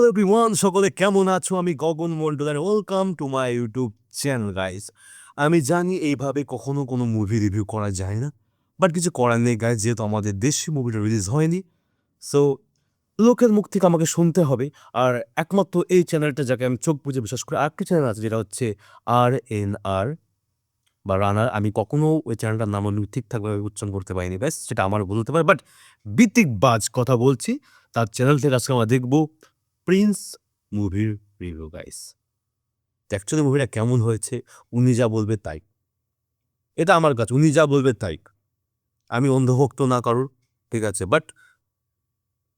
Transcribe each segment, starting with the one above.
Everyone, সকলে কেমন আছো? আমি গগন মন্ডল আর welcome to my YouTube channel guys. আমি জানি এইভাবে কখনো কোনো মুভি রিভিউ করা যায় না, বাট কিছু করার নেই গাইস, যেহেতু আমাদের দেশি মুভিটা রিলিজ হয়নি। সো লোকের মুখ থেকে আমাকে শুনতে হবে। আর একমাত্র এই চ্যানেলটা যাকে আমি চোখ বুজে বিশ্বাস করি, আরেকটি চ্যানেল আছে যেটা হচ্ছে RNR বা রানার। আমি কখনো ওই চ্যানেলটার নাম আমি ঠিকঠাকভাবে উচ্চারণ করতে পারিনি ব্যাস, সেটা আমার ভুল হতে পারে। বাট বিতিক বাজ কথা বলছি, তার চ্যানেল থেকে আজকে আমরা দেখবো প্রিন্স মুভির রিভিউ গাইস। অ্যাকচুয়ালি মুভিটা কেমন হয়েছে উনি যা বলবে তাই, এটা আমার কাছে উনি যা বলবে তাই। আমি অন্ধভক্ত না কারোর, ঠিক আছে? বাট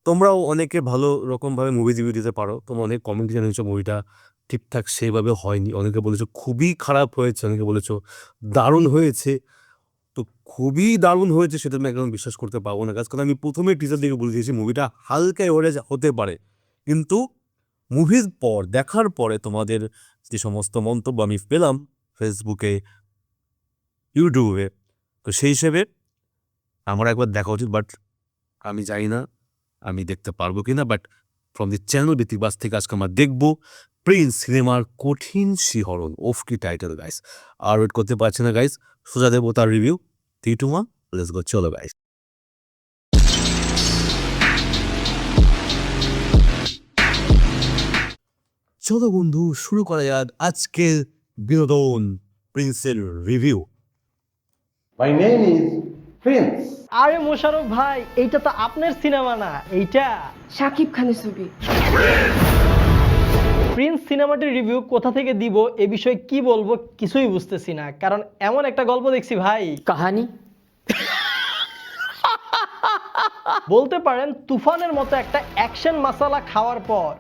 তোমরাও অনেকে ভালো রকমভাবে মুভি রিভিউ দিতে পারো। তোমরা অনেক কমেন্ট জানিয়েছো মুভিটা ঠিকঠাক সেভাবে হয়নি, অনেকে বলেছো খুবই খারাপ হয়েছে, অনেকে বলেছো দারুণ হয়েছে। তো খুবই দারুণ হয়েছে সেটা আমি একদম বিশ্বাস করতে পারবো না গাছ, কারণ আমি প্রথমে টিজার দিকে বলে দিয়েছি মুভিটা হালকা এভারেজ হতে পারে, কিন্তু মুভির পর দেখার পরে তোমাদের যে সমস্ত মন্তব্য আমি পেলাম ফেসবুকে, ইউটিউবে, তো সেই হিসেবে আমার একবার দেখা উচিত। বাট আমি জানি না আমি দেখতে পারবো কিনা। বাট ফ্রম দি চ্যানেল বিতিবাস থেকে আজকে আমরা দেখবো প্রিন্স সিনেমার কঠিন শিহরণ। ওফ কি টাইটেল গাইস! আর ওয়েট করতে পারছি না গাইস, সোজা দেবো তার রিভিউ। 3, 2, 1, লেটস গো, চলো গাইস। চলো বন্ধু, শুরু করা যাক আজকের বিনোদন প্রিন্সের review. My name is Prince. আরে মোশাররফ ভাই, এইটা তো আপনার সিনেমা না, এইটা শাকিব খানের ছবি। প্রিন্স সিনেমাটির রিভিউ কোথা থেকে দিব, এ বিষয়ে কি বলবো কিছুই বুঝতেছি না, কারণ এমন একটা গল্প দেখছি ভাই, কাহানি বলতে পারেন তুফানের মতো একটা অ্যাকশন মাসালা খাওয়ার পর,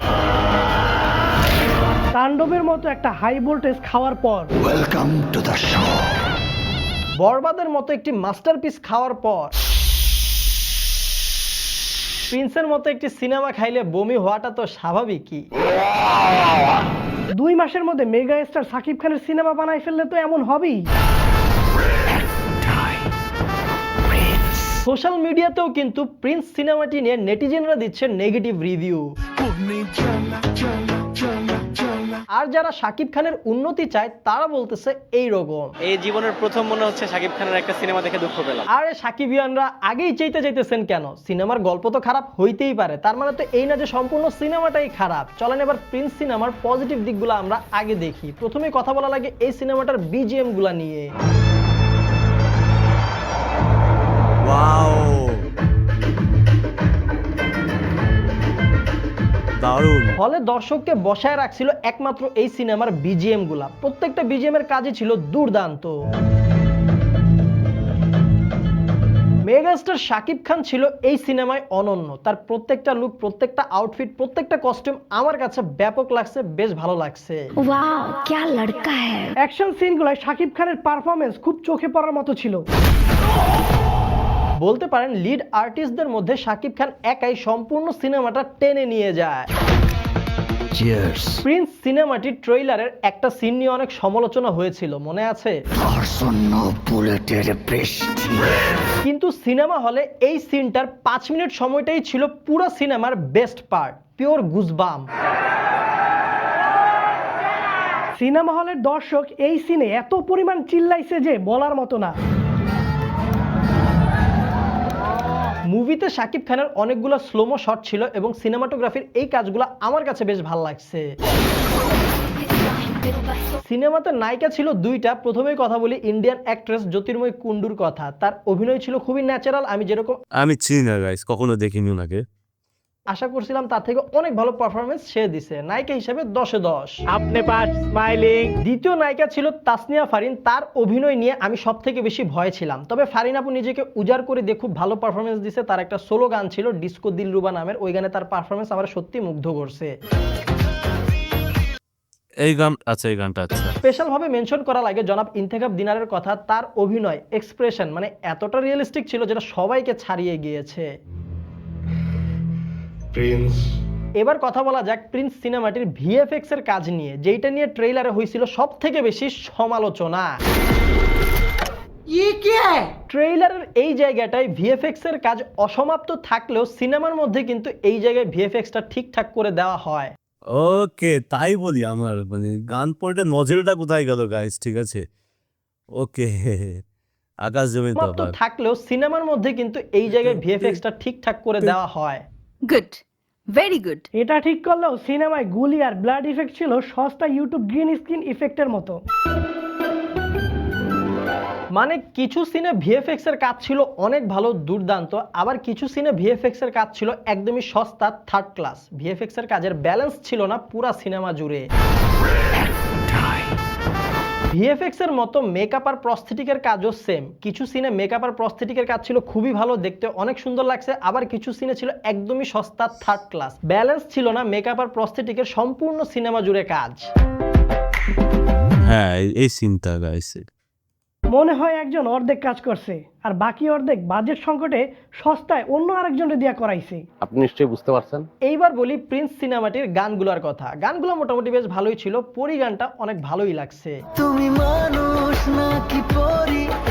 তাণ্ডবের মতো একটা হাই ভোল্টেজ খাওয়ার পর, Welcome to the show. বরবাদের মতো একটি মাস্টারপিস খাওয়ার পর প্রিন্সের মতো একটি সিনেমা খাইলে বমি হওয়াটা তো স্বাভাবিকই। 2 মাসের মধ্যে মেগা স্টার শাকিব খানের সিনেমা বানাই ফেললে তো এমন হবেই। সোশ্যাল মিডিয়াতেও কিন্তু প্রিন্স সিনেমাটি নিয়ে নেটিজেনরা দিচ্ছে নেগেটিভ রিভিউ। আর যারা শাকিব খানের উন্নতি চায় তারা বলতেছে এই রকম, এই জীবনের প্রথম মনে হচ্ছে শাকিব খানের একটা সিনেমা দেখে দুঃখ পেলাম। আরে সাকিবিয়ানরা আগেই চাইতে চাইতেছেন কেন? সিনেমার গল্প তো খারাপ হইতেই পারে, তার মানে তো এই না যে সম্পূর্ণ সিনেমাটাই খারাপ। চলেন এবার প্রিন্স সিনেমার পজিটিভ দিকগুলো আমরা আগে দেখি। প্রথমে কথা বলা লাগে এই সিনেমাটার বিজিএম গুলা নিয়ে। ওয়াও, দারুণ। হলে দর্শককে বসায় রাখছিল একমাত্র এই সিনেমার বিজিএম গুলা। প্রত্যেকটা বিজিএম এর কাজই ছিল দুর্দান্ত। মেগাস্টার শাকিব খান ছিল এই সিনেমায় অনন্য। তার প্রত্যেকটা লুক, প্রত্যেকটা আউটফিট, প্রত্যেকটা কস্টিউম আমার কাছে ব্যাপক লাগছে, বেশ ভালো লাগছে। ওয়াও क्या लड़का है। অ্যাকশন সিনগুলোয় শাকিব খানের পারফরমেন্স খুব চোখে পড়ার মতো ছিল। বলতে পারেন লিড আর্টিস্টদের মধ্যে শাকিব খান একাই সম্পূর্ণ সিনেমাটা টেনে নিয়ে যায়। Cheers. প্রিন্স সিনেমাটির ট্রেইলারের একটা সিন নিয়ে অনেক সমালোচনা হয়েছিল, মনে আছে? ধর্ষণ বুলেটের বৃষ্টি। কিন্তু সিনেমা হলে এই সিনটার 5 মিনিট সময়টাই ছিল পুরো সিনেমার best part, pure goosebump. Cinema হলের দর্শক এই সিনে এত পরিমাণ চিল্লাইছে যে বলার মতো না। মুভিতে শাকিব খানের অনেকগুলো স্লোমো শট ছিল এবং সিনেমাটোগ্রাফির এই কাজগুলো আমার কাছে বেশ ভালো লাগছে। সিনেমাতে নায়িকা ছিল 2টা। প্রথমেই কথা বলি ইন্ডিয়ান অ্যাক্ট্রেস জ্যোতির্ময় কুন্ডুর কথা। তার অভিনয় ছিল খুবই ন্যাচারাল। আমি যেরকম আমি চিনি না গাইস, কখনো দেখিনি ওনাকে। আশা করছিলাম তার থেকে অনেক ভালো পারফরমেন্স সে দিছে। নায়িকা হিসেবে 10-এ 10। আপনি পাস স্মাইলিং। দ্বিতীয় নায়িকা ছিল তাসনিয়া ফারিন। তার অভিনয় নিয়ে আমি সব থেকে বেশি ভয় ছিলাম, তবে ফারিন আপু নিজেকে উজাড় করে দিয়ে খুব ভালো পারফরমেন্স দিছে। তার একটা সোলো গান ছিল ডিস্কো দিলরুবা নামের, ওই গানে তার পারফরমেন্স আমার সত্যি মুগ্ধ করছে। এই গান, আচ্ছা এই গানটা আচ্ছা। স্পেশাল ভাবে মেনশন করা লাগে জনাব ইন্তেখাব দিনারের কথা। তার অভিনয়, এক্সপ্রেশন মানে এতটা রিয়েলিস্টিক ছিল যেটা সবাইকে ছাড়িয়ে গিয়েছে। Prince. এবার কথা বলা যাক প্রিন্স সিনেমাটির ভিএফএক্স এর কাজ নিয়ে, যেটা নিয়ে ট্রেইলারে হয়েছিল সব থেকে বেশি সমালোচনা। ট্রেইলারের এই জায়গাটায় ভিএফএক্স এর কাজ অসমাপ্ত থাকলেও সিনেমার মধ্যে কিন্তু এই জায়গায় ভিএফএক্সটা ঠিকঠাক করে দেওয়া হয়। ওকে, তাই বলি আমার মানে গান পড়ে নজরটা কোথায় গেল গাইস, ঠিক আছে? ওকে, আকাশ জমিন মাত্র তফাৎ। থাকলেও সিনেমার মধ্যে কিন্তু এই জায়গায় ভিএফএক্সটা ঠিকঠাক করে দেওয়া হয়। Good. Very good. এটা ঠিক করলেও সিনেমায় গুলি আর ব্লাড ইফেক্ট ছিল সস্তা ইউটিউব গ্রিন স্ক্রিন ইফেক্টের মতো। মানে কিছু সিনে ভিএফএক্স এর কাজ ছিল অনেক ভালো দুর্দান্ত, আবার কিছু সিনে ভিএফএক্স এর কাজ ছিল একদমই সস্তা থার্ড ক্লাস। ভিএফএক্স এর কাজের ব্যালেন্স ছিল না পুরা সিনেমা জুড়ে। ভিএফএক্স এর মতো মেকআপ আর প্রস্থেটিকের কাজও সেম। কিছু সিনে মেকআপ আর প্রস্থেটিকের কাজ ছিল খুবই ভালো, দেখতে অনেক সুন্দর লাগছে, আবার কিছু সিনে ছিল একদমই সস্তা থার্ড ক্লাস। ব্যালেন্স ছিল না মেকআপ আর প্রস্থেটিকের সম্পূর্ণ সিনেমা জুড়ে কাজ। হ্যাঁ, এই সিনটা গাইস। মনে হয় একজন অর্ধেক কাজ করছে আর বাকি অর্ধেক বাজেট সংকটে সস্তায় অন্য আরেকজনের দিয়া করাইছে। আপনি নিশ্চয়ই বুঝতে পারছেন। এইবার বলি প্রিন্স সিনেমাটির গানগুলোর কথা। গানগুলো মোটামুটি বেশ ভালোই ছিল, পরি গানটা অনেক ভালোই লাগছে।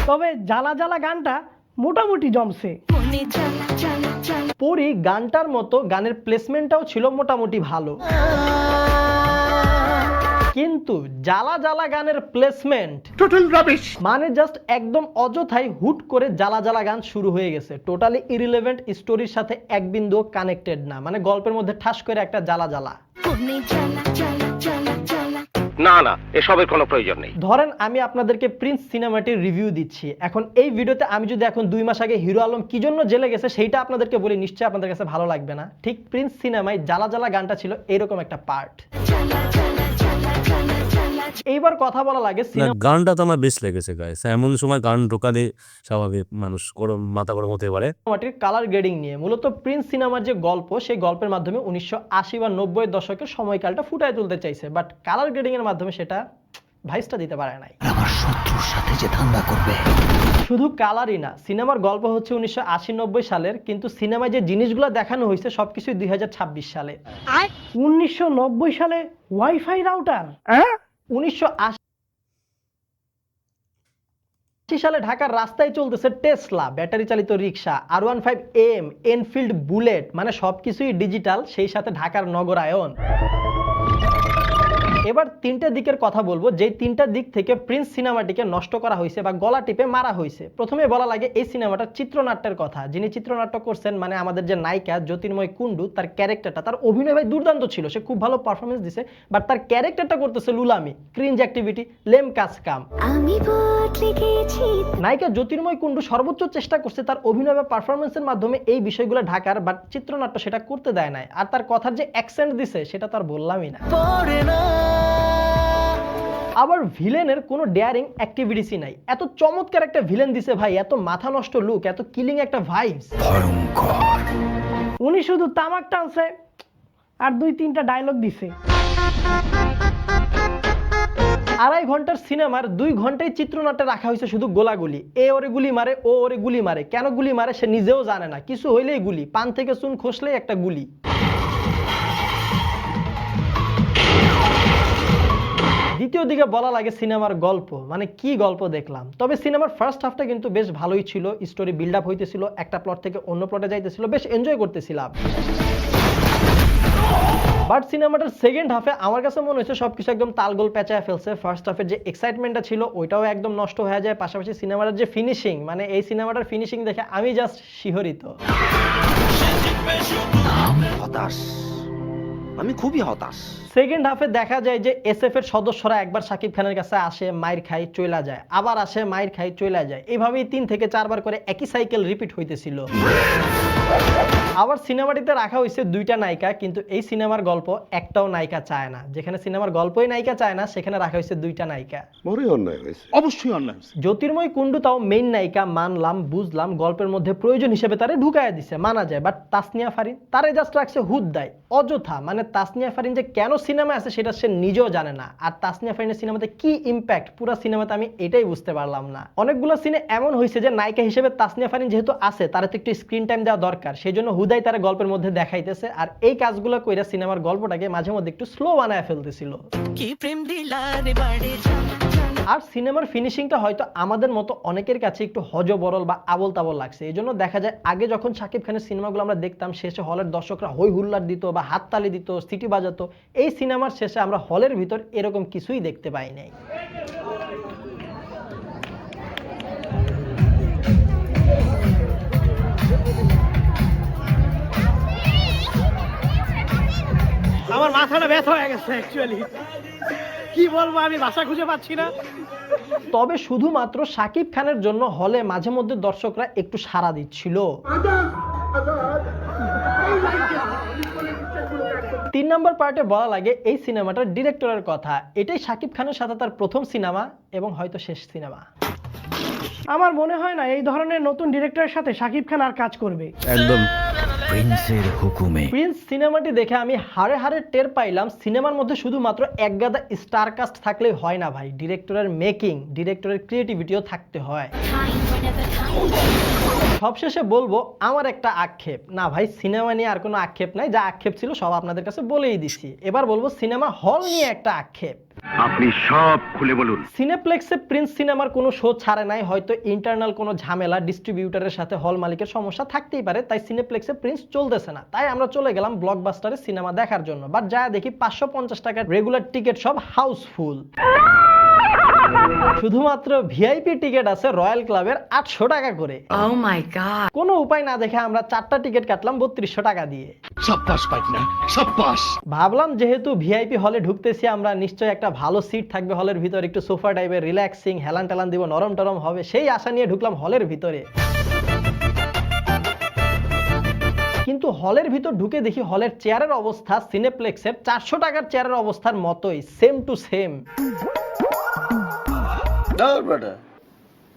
তবে জ্বালা জ্বালা গানটা মোটামুটি জমছে। পরি গানটার মতো গানের প্লেসমেন্টটাও ছিল মোটামুটি ভালো, কিন্তু জ্বালা জ্বালা গানের প্লেসমেন্ট টোটাল রাবিশ। মানে জাস্ট একদম অযথাই হুট করে জ্বালা জ্বালা গান শুরু হয়ে গেছে, টোটালি ইরিলেভেন্ট, স্টোরির সাথে এক বিন্দু কানেক্টেড না। মানে গল্পের মধ্যে ঠাস করে একটা জ্বালা জ্বালা। না না, এসবের কোনো প্রয়োজন নেই। ধরেন আমি আপনাদেরকে প্রিন্স সিনেমাটির রিভিউ দিচ্ছি, এখন এই ভিডিওতে আমি যদি এখন 2 মাস আগে হিরো আলম কি জন্য জেলে গেছে সেইটা আপনাদেরকে বলি, নিশ্চয়ই আপনাদের কাছে ভালো লাগবে না। ঠিক প্রিন্স সিনেমায় জ্বালা জ্বালা গানটা ছিল এরকম একটা পার্ট। এইবার কথা বলা লাগে না, গানটা তো আমার বেশ লেগেছে গাইস। এমন সময় গান ঢোকালে স্বাভাবিক মানুষ গরম, মাথা গরম হতে পারে। সিনেমাটির কালার গ্রেডিং নিয়ে। মূলত প্রিন্স সিনেমার যে গল্প, সেই গল্পের মাধ্যমে 1980 বা 90 এর দশকের সময়কালটা ফুটায় তুলতে চাইছে, বাট কালার গ্রেডিং এর মাধ্যমে সেটা ভাইসটা দিতে পারে নাই। আমার শত্রুর সাথে যে ধান্দা করবে। শুধু কালারই না, সিনেমার গল্প হচ্ছে 1980-90 সালের, কিন্তু সিনেমায় যে জিনিসগুলো দেখানো হয়েছে সবকিছুই 2026 সালে। 1990 সালে ওয়াইফাই রাউটার? 1980 সালে ঢাকার রাস্তায় চলতেছে টেসলা ব্যাটারি চালিত রিক্সা, R15M, এনফিল্ড বুলেট, মানে সবকিছুই ডিজিটাল, সেই সাথে ঢাকার নগরায়ন। এবার তিনটা দিকের কথা বলবো, যেই তিনটা দিক থেকে প্রিন্স সিনেমাটিকে নষ্ট করা হয়েছে বা গলা টিপে মারা হয়েছে। প্রথমে বলা লাগে এই সিনেমাটার চিত্রনাট্যের কথা। যিনি চিত্রনাট্য করছেন, মানে আমাদের যে নায়িকা জ্যোতির্ময় কুণ্ডু, তার ক্যারেক্টারটা, তার অভিনয় ভাই দুর্দান্ত ছিল, সে খুব ভালো পারফরমেন্স দিছে, বাট তার ক্যারেক্টারটা করতেছে লুলামি, ক্রিঞ্জ অ্যাক্টিভিটি, লেম কাজ কাম। নায়িকা জ্যোতির্ময় কুণ্ডু সর্বোচ্চ চেষ্টা করছে তার অভিনয় বা পারফরমেন্সের মাধ্যমে এই বিষয়গুলো ঢাকার, বাট চিত্রনাট্য সেটা করতে দেয় নাই। আর তার কথার যে অ্যাকসেন্ট দিছে সেটা তো আর বললামই না। আবার ভিলেনের কোনো ডেয়ারিং অ্যাক্টিভিটিসই নাই। এত চমৎকার একটা ভিলেন দিছে ভাই, এত মাথা নষ্ট লুক, এত কিলিং একটা ভাইবস। উনি শুধু তামাক টানছে আর 2-3টা ডায়লগ দিছে। 2.5 ঘন্টার সিনেমার 2 ঘন্টায় চিত্রনাট্যে রাখা হয়েছে শুধু গোলাগুলি। এ ওরে গুলি মারে, ও ওরে গুলি মারে, কেন গুলি মারে সে নিজেও জানে না, কিছু হইলেই গুলি, পান থেকে চুন খসলেই একটা গুলি। দ্বিতীয় দিকে বলা লাগে সিনেমার গল্প, মানে কি গল্প দেখলাম। তবে সিনেমার ফার্স্ট হাফটা কিন্তু বেশ ভালোই ছিল, স্টোরি বিল্ড আপ হইতেছিল, একটা প্লট থেকে অন্য প্লটে যাইতেছিল, বেশ এনজয় করতেছিলাম। বাট সিনেমাটার সেকেন্ড হাফে আমার কাছে মনে হচ্ছে সবকিছু একদম তালগোল পেঁচায় ফেলছে। ফার্স্ট হাফের যে এক্সাইটমেন্টটা ছিল ওইটাও একদম নষ্ট হয়ে যায়, পাশাপাশি সিনেমাটার যে ফিনিশিং, মানে এই সিনেমাটার ফিনিশিং দেখে আমি জাস্ট শিহরিত। হতাশ, আমি খুবই হতাশ। সেকেন্ড হাফে দেখা যায় যে এসএফ এর সদস্যরা একবার শাকিব খানের কাছে আসে, মাইর খাই চইলা যায়, আবার আসে, মাইর খাই চইলা যায়, এইভাবেই 3 থেকে 4 বার করে একই সাইকেল রিপিট হইতেছিল। আবার সিনেমাটিতে রাখা হয়েছে 2টা নায়িকা, কিন্তু এই সিনেমার গল্প একটাও নায়িকা চায় না। যেখানে সিনেমার গল্পই নায়িকা চায় না, সেখানে রাখা হয়েছে 2টা নায়িকা। অবশ্যই অন্যায় হয়েছে। জ্যোতির্ময় কুণ্ডু তাও মেইন নায়িকা, মানলাম, বুঝলাম, গল্পের মধ্যে প্রয়োজন হিসেবে তারে ঢুকায় দিছে, মানা যায়। বাট তাসনিয়া ফারিন তারে জাস্ট রাখছে হুদ্দায়, অযথা। মানে তাসনিয়া ফারিন যে কেন সিনেমা আছে সেটা সে নিজেও জানে না। আর তাসনিয়া ফারিনের সিনেমাতে কি ইম্প্যাক্ট পুরো সিনেমাতে আমি এটাই বুঝতে পারলাম না। অনেকগুলো সিনে এমন হয়েছে যে নায়িকা হিসেবে তাসনিয়া ফারিন যেহেতু আছে, তার তো একটু স্ক্রিন টাইম দেওয়া দরকার। দরকার, সেই জন্য হুদাই তারা গল্পের মধ্যে দেখাইতেছে, আর এই কাজগুলো কইরা সিনেমার গল্পটাকে মাঝে মধ্যে একটু স্লো বানায় ফেলতেছিল। আর সিনেমার ফিনিশিংটা হয়তো আমাদের মতো অনেকের কাছে একটু হজবরল বা আবল তাবল লাগছে। এই জন্য দেখা যায় আগে যখন শাকিব খানের সিনেমাগুলো আমরা দেখতাম, শেষে হলের দর্শকরা হই হুল্লার দিত বা হাততালি দিত, সিটি বাজাতো, এই সিনেমার শেষে আমরা হলের ভিতর এরকম কিছুই দেখতে পাই নাই। আমার মাথাটা ব্যথা হয়ে গেছে অ্যাকচুয়ালি, কি বলবো আমি ভাষা খুঁজে পাচ্ছি না। তবে শুধুমাত্র শাকিব খানের জন্য হলে মাঝে মধ্যে দর্শকরা একটু সাড়া দিচ্ছিল। 3 নম্বর পার্টে বলা লাগে এই সিনেমাটার ডিরেক্টরের কথা। এটাই শাকিব খানের সাথে তার প্রথম সিনেমা এবং হয়তো শেষ সিনেমা। আমার মনে হয় না এই ধরনের নতুন ডিরেক্টরের সাথে শাকিব খান আর কাজ করবে। একদম প্রিন্সের হুকুমে প্রিন্স সিনেমাটি দেখে আমি হাড়ে হাড়ে টের পাইলাম সিনেমার মধ্যে শুধুমাত্র একগাদা স্টার কাস্ট থাকলেই হয় না ভাই, ডিরেক্টরের মেকিং, ডিরেক্টরের ক্রিয়েটিভিটিও থাকতে হয়। সবশেষে বলবো আমার একটা আক্ষেপ, না ভাই সিনেমা নিয়ে আর কোনো আক্ষেপ নাই, যা আক্ষেপ ছিল সব আপনাদের কাছে বলেই দিছি। এবার বলবো সিনেমা হল নিয়ে একটা আক্ষেপ। আপনি সব খুলে বলুন। সিনেপ্লেক্সে প্রিন্স সিনেমার কোনো শো ছাড়ে নাই, হয়তো ইন্টারনাল কোনো ঝামেলা, ডিস্ট্রিবিউটরের সাথে হল মালিকের সমস্যা থাকতেই পারে, তাই সিনেপ্লেক্সে প্রিন্স চলতেছে না। তাই আমরা চলে গেলাম ব্লকবাস্টারে সিনেমা দেখার জন্য, বাট যা দেখি 550 টাকার রেগুলার টিকিট সব হাউসফুল। শুধুমাত্র ভিআইপি টিকিট আছে রয়্যাল ক্লাবের 800 টাকা করে। Oh my god. কোনো উপায় না দেখে আমরা 4টা টিকিট কাটলাম 3200 টাকা দিয়ে। সাব্বাস পাইকনা সাব্বাস। ভাবলাম যেহেতু ভিআইপি হলে ঢুকতেছি আমরা, নিশ্চয়ই একটা ভালো সিট থাকবে হলের ভিতর, একটু সোফা টাইপের রিল্যাক্সিং, হেলান টেলান দিব, নরম টরম হবে, সেই আশা নিয়ে ঢুকলাম হলের ভিতরে। কিন্তু হলের ভিতর ঢুকে দেখি হলের চেয়ারের অবস্থা সিনেপ্লেক্সের 400 টাকার চেয়ারের অবস্থার মতোই, সেম টু সেম।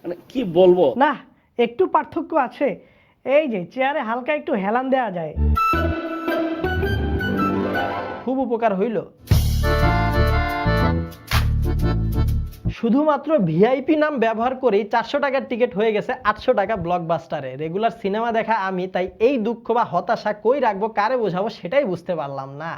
মানে কি বলবো, না একটু পার্থক্য আছে, এই যে চেয়ারে হালকা একটু হেলান দেওয়া যায়। খুব উপকার হইল। শুধুমাত্র ভিআইপি নাম ব্যবহার করেই 400 টাকার টিকিট হয়ে গেছে 800 টাকা ব্লকবাস্টারে। রেগুলার সিনেমা দেখা আমি তাই এই দুঃখ বা হতাশা কই রাখবো, কারে বোঝাবো সেটাই বুঝতে পারলাম না।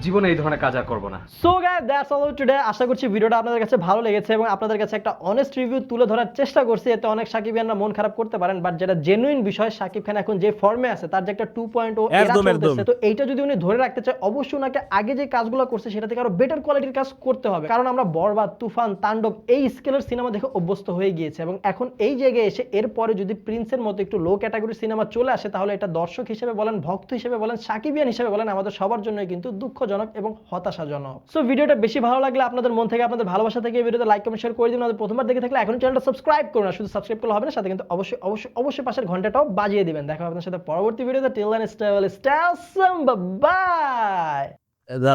জীবনে এই ধরনের কাজ আর করবো না। So guys that's all today. আশা করছি ভিডিওটা আপনাদের কাছে ভালো লেগেছে এবং আপনাদের কাছে একটা অনেস্ট রিভিউ তুলে ধরার চেষ্টা করছি। এতে অনেক সাকিবিয়ানরা মন খারাপ করতে পারেন, বাট যেটা জেনুইন বিষয়, শাকিব খান এখন যে ফর্মে আছে তার যে একটা 2.0 এরা চলতেছে, তো এইটা যদি উনি ধরে রাখতে চায় অবশ্যই ওনাকে আগে যে কাজগুলো করছে সেটা থেকে আরো বেটার কোয়ালিটির কাজ করতে হবে। কারণ আমরা বরবাদ, তুফান, তাণ্ডব এই স্কেলের সিনেমা দেখে অভ্যস্ত হয়ে গিয়েছে এবং এখন এই জায়গায় এসে এরপরে যদি প্রিন্সের মতো একটু লো ক্যাটাগরির সিনেমা চলে আসে তাহলে এটা দর্শক হিসেবে বলেন, ভক্ত হিসেবে বলেন, সাকিবিয়ান হিসেবে বলেন, আমাদের সবার জন্য কিন্তু দুঃখজনক এবং হতাশাজনক। সো ভিডিওটা বেশি ভালো লাগলে আপনাদের মন থেকে, আপনাদের ভালোবাসা থেকে এই ভিডিওতে লাইক কমেন্ট শেয়ার করে দিন। আমাদের প্রথমবার দেখে থাকলে এখন চ্যানেলটা সাবস্ক্রাইব করুন, আর শুধু সাবস্ক্রাইব করলে হবে না, সাথে কিন্তু অবশ্যই অবশ্যই অবশ্যই পাশের ঘন্টাটাও বাজিয়ে দিবেন। দেখা হবে আপনাদের সাথে পরবর্তী ভিডিওতে। Till then stay well, stay awesome, bye.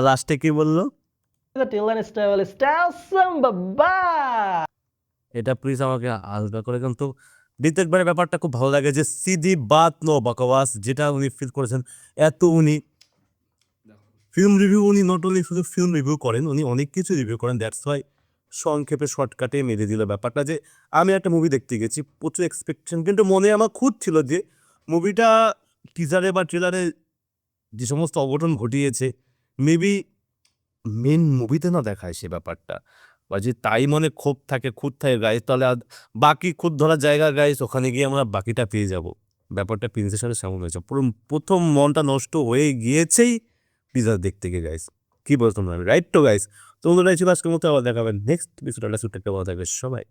লাস্টে কি বললো? Till then stay well, stay awesome, bye. এটা প্লিজ আমাকে হালকা করে, কিন্তু দ্বিতীয়বারের ব্যাপারটা খুব ভালো লাগে যে সিধি বাত নো বকওয়াস, যেটা উনি ফিল করেছেন। এত উনি ফিল্ম রিভিউ, উনি নট অনলি শুধু ফিল্ম রিভিউ করেন, উনি অনেক কিছু রিভিউ করেন। দ্যাটস ওয়াই সংক্ষেপে শর্টকাটে মেরে দিল ব্যাপারটা। যে আমি একটা মুভি দেখতে গেছি, প্রচুর এক্সপেকটেশন, কিন্তু মনে আমার খুঁত ছিল যে মুভিটা টিজারে বা ট্রেলারে যে সমস্ত অঘটন ঘটিয়েছে মেবি মেন মুভিতে না দেখায় সে ব্যাপারটা, বা যে তাই মনে ক্ষোভ থাকে, খুঁত থাকে গাইজ, তাহলে বাকি খুঁত ধরার জায়গা গাইজ, ওখানে গিয়ে আমরা বাকিটা পেয়ে যাব। ব্যাপারটা প্রিন্সের সাথে সেমন হয়েছে, পুরো প্রথম মনটা নষ্ট হয়ে গিয়েছেই পিজা দেখতে গিয়ে গাইজ। কি বলতো আমি রাইট তো গাইজ? তোমরা ছিল আজকের মতো, আবার দেখাবেন নেক্সট এপিসোডে। ভালো থাকবে সবাই।